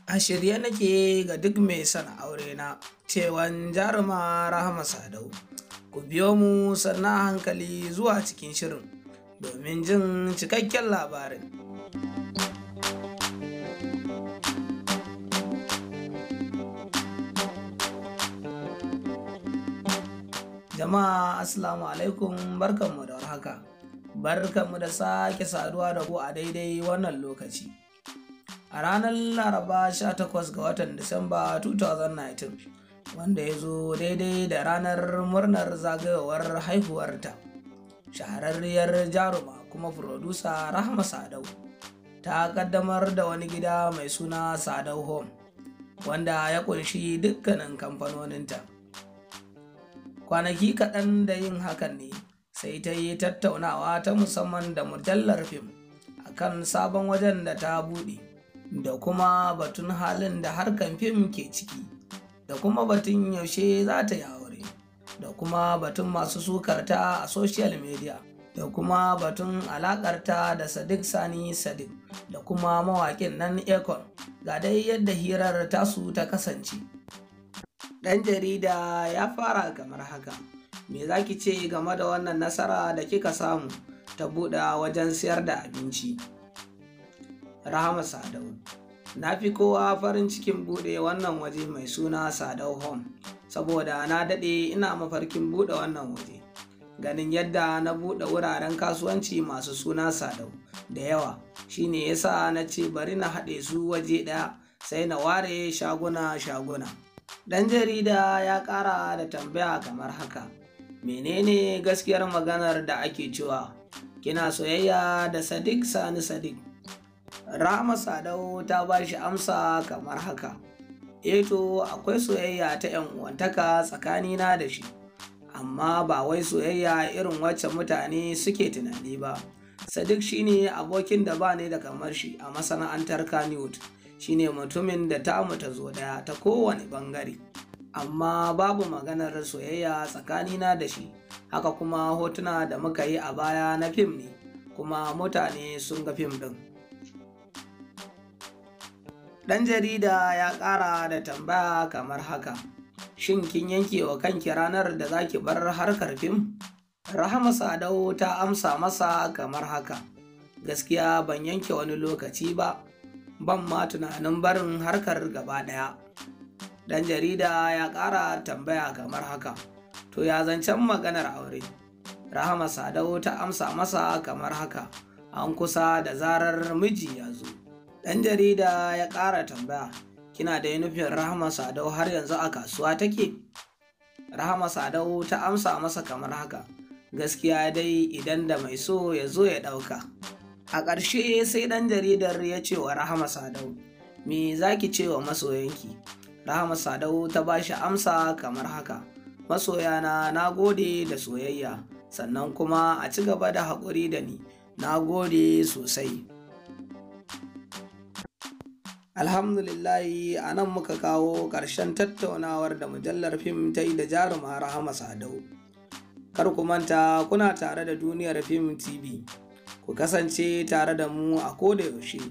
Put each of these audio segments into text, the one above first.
A shirye nake ga duk mai son aurena, cewan Jaruma Rahama Sadau. Ku biyo mu sannu a hankali zuwa cikin shirin domin jin cikakken labarin. Jama'a Assalamu alaikum, barkanmu da warhaka. Barkanmu da sake saduwa da ku a daidai wannan lokaci. A ranar Laraba 18 ga watan Disamba 2019, wanda ya zo daidai da ranar murnar zagayowar haihuwarta, shahararriyar jaruma kuma furodusa Rahama Sadau ta kaddamar da wani gida mai suna Sadau Home, wanda ya kunshi dukkanin kamfanoninta. Kwanaki kaɗan da yin hakan ne sai ta yi tattaunawa ta musamman da mujallar fim akan sabon wajen da ta buɗe, da kuma batun halin da harkan fim ke ciki, da kuma batun yaushe za ta yi aure, da kuma batun masu sukarta a social media, da kuma batun alakarta da Sadiq Sani Sadiq da kuma mawaƙin nan Akon. Ga dai yadda hirar tasu ta kasance. Ɗan jarida ya fara kamar haka: me za ki ce game da wannan nasara da kika samu ta buɗe wajen siyar da abinci? Rahama Sadau: na fi kowa farin cikin buɗe wannan waje mai suna Sadau Home, saboda na daɗe ina mafarkin buɗe wannan waje. Ganin yadda na buɗe wuraren kasuwanci masu suna Sadau da yawa, shine yasa na ce bari na haɗe su waje ɗaya, sai na ware shaguna. Ɗan jarida ya ƙara da tambaya kamar haka: menene gaskiyar maganar da ake cewa kina soyayya da Sadiq Sani Sadiq? Rahama Sadau ta ba shi amsa kamar haka: to akwai soyayya ta 'yan uwantaka tsakanina da shi, amma ba wai soyayya irin wacce mutane suke tunani ba. Sadiq shine abokin da ba ne da kamar shi a masana'antar Kannywood, shine mutumin da tamu ta zo daya ta kowane bangare, amma babu maganar soyayya tsakanina da shi. Haka kuma hotuna da muka yi a baya na fim ne, kuma mutane sun ga fim ɗin. Ɗan jarida ya ƙara da tambaya kamar haka: shin kin yanke wa kanki ranar da za ki bar harkar fim? Rahama Sadau ta amsa masa kamar haka: gaskiya ban yanke wani lokaci ba, ban ma tunanin barin harkar gaba ɗaya. Ɗan jarida ya ƙara tambaya kamar haka: to ya zancen maganar aure? Rahama Sadau ta amsa masa kamar haka: an kusa, da zarar miji ya zo. Ɗan jarida ya ƙara tambaya: kina da nufin Rahama Sadau har yanzu a kasuwa take? Rahama Sadau ta amsa masa kamar haka: gaskiya dai idan da mai so ya zo ya ɗauka. A ƙarshe sai ɗan jaridar ya ce wa Rahama Sadau: me za ki ce wa masoyanki? Rahama Sadau ta ba shi amsa kamar haka: masoyana, na gode da soyayya, sannan kuma a ci gaba da haƙuri da ni. Na gode sosai. Alhamdulillahi, a nan muka kawo ƙarshen tattaunawar da mujallar fim ta yi da jaruma Rahama Sadau. Kar ku manta, kuna tare da Duniyar Fim TV. Ku kasance tare da mu a koda yaushe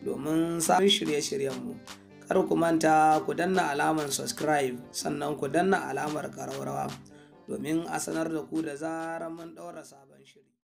domin samun shirye-shiryenmu. Kar ku manta ku danna alamar subscribe, sannan ku danna alamar ƙararrawa domin a sanar da ku da zarar mun ɗaura sabon shiri.